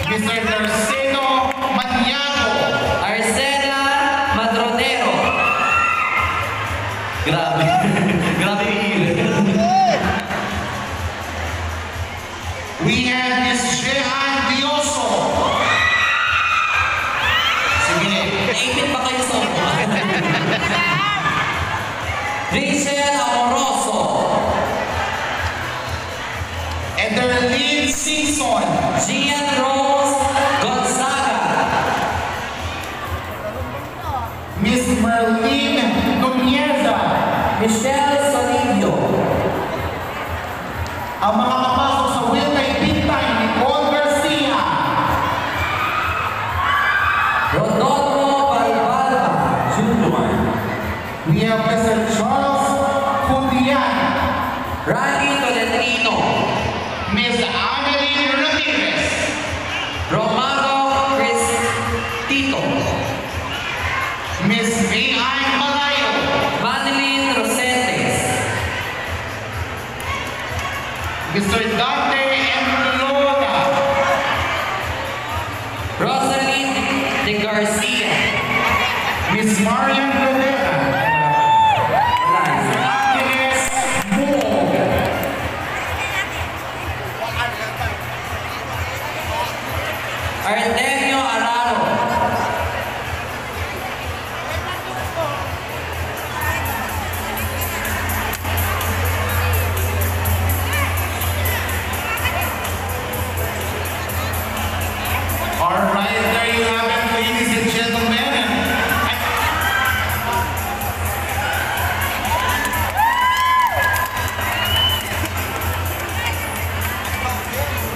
Mr. Terceno Maniago. Arcela Madronero. Grabe. Grabe yung We have Miss Jehan Dioso. Sige. naipit pa kayo sa Rachel Amoroso. Ederlyn Simpson. Gian Rose Gonzaga. Miss Merlene Nuneza. Michelle Solivio. Ang mga kapasok sa Wilkay Pintay, Nicole Garcia. Rodolfo Balbalba Jr. We have Mr. Charles Pundian. Randy Tolentino. Miss Annalyn Ramirez. Romano Cristito. Miss A.I. Malayo. Manilyn Rosentes. Mr. Dante Emplona. Rosalind De Garcia. Miss Marian Rivera. Agnes Moog. Artemio Araro. Alright, there you have it, ladies and gentlemen.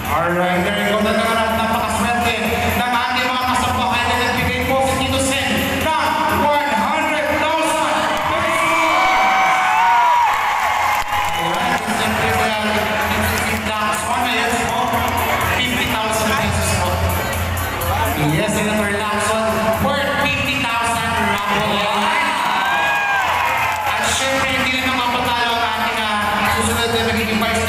Alright, there you go. Napakaswerte ng ating mga kasambahay na nagbigay po sa Tito Sen ng 100,000 pesos. Alright, siyempre si Lacson, ayan po, 50,000 pesos po. Yes, Senator Lacson, worth 50,000 raffle. At syempre, hindi rin naman patalo ang ating susunod na magiging Vice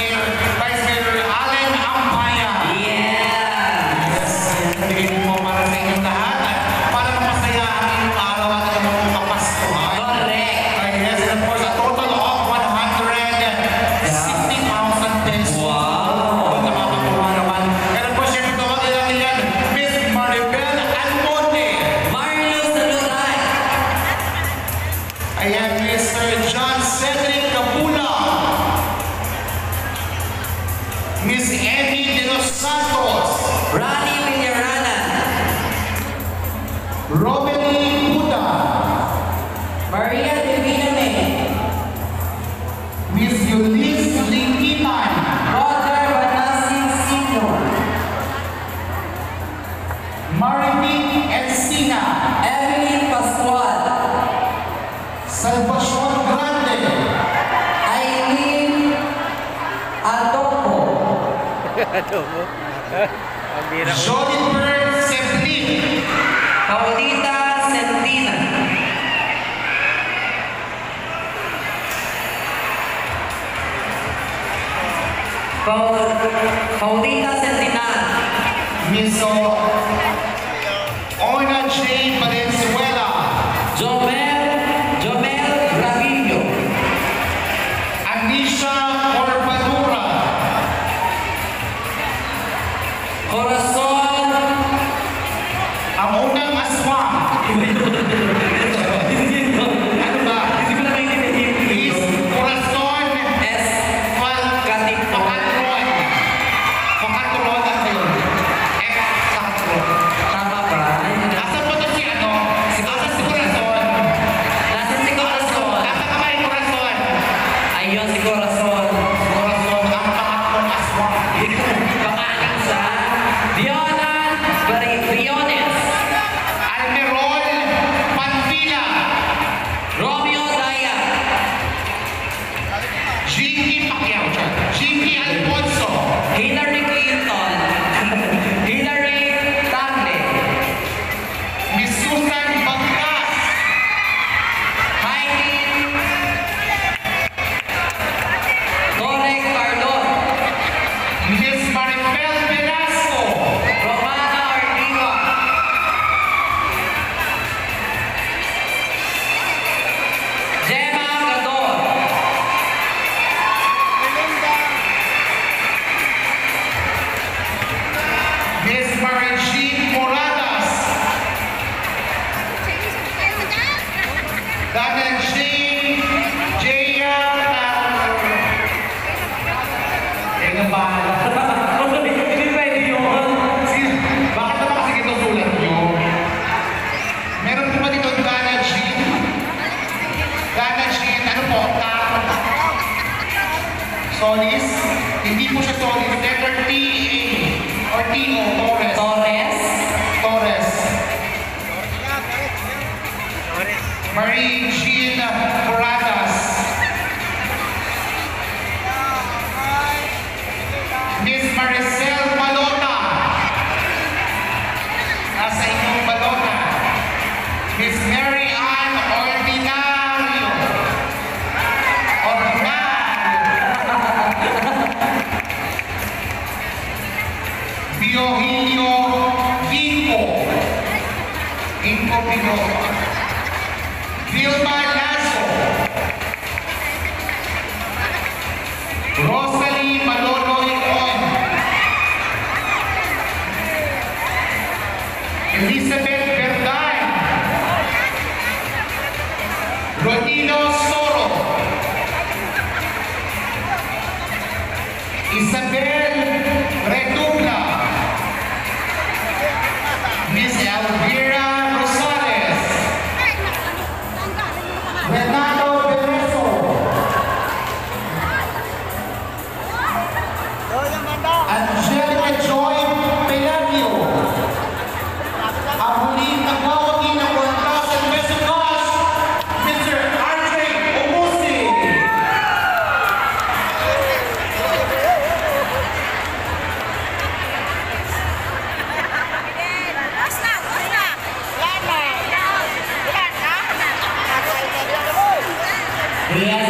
Mayor Allen Ampaya. Yes, bigay mo para sa inyong lahat at para mapasaya ang inyong araw at ang inyong kapaskuhan. Correct. Yes, and of course, a total of 160,000 pesos. Wow. Nakakakuha naman. And of course, syempre, tawag nila yan, Miss Maribel Almonte. Mario Saludai. Ayan, Mr. John Cedric Capula. Miss Emmy De Los Santos. Rani Villarana. Robelie Buda. Maria Divina May. Miss Eunice Lingitan. Roger Banasin Sr. Maripic Encina. Evelyn Pascual. Salvacion Grande. Aileen Adolfo. Joliper Seplin. Paulita Sentina. Paulita Sentina. Miss Ona J. Valenzuela. Jomel Ravillo. Anisha Corpadura. Corazon. Ang unang aswang. Ano ba? Is Corazon S. Catipon. Facatron. Facatron ang yun. Facatron. Tama ba? Asan pa to si ano? Asan si Corazon? Nasaan si Corazon? Asan ka ba yung Corazon? Ayun si Corazon. Corazon ang pangatlong aswang. Pangalan siya. Dionan Briones. Almerol Panfila. Romeo Daya. Jimmy Pacquiao. Jimmy Alfonso. Hillary Clinton. Hillary Tagle. Miss Susan Bagtas. Heidi Torre Cardon. Miss Maribel Velasco. Romana Marie Jean Moradas. Miss Maricel Balota. Nasa inyong balota. Miss Mary Ann Ordinario. Biohilio Ginko. Ginko Pinoa. Vilma Lasso. Rosalie Maloloy On. Elizabeth Verdan. Rodino Soro. Isabel Retubla. Miss Elvira Rosales. Renato Bereso. Angelica Joy Pelagio. Ang huling nagwawagi ng 1,000 peso cash, Mr. RJ Umusi. Yes,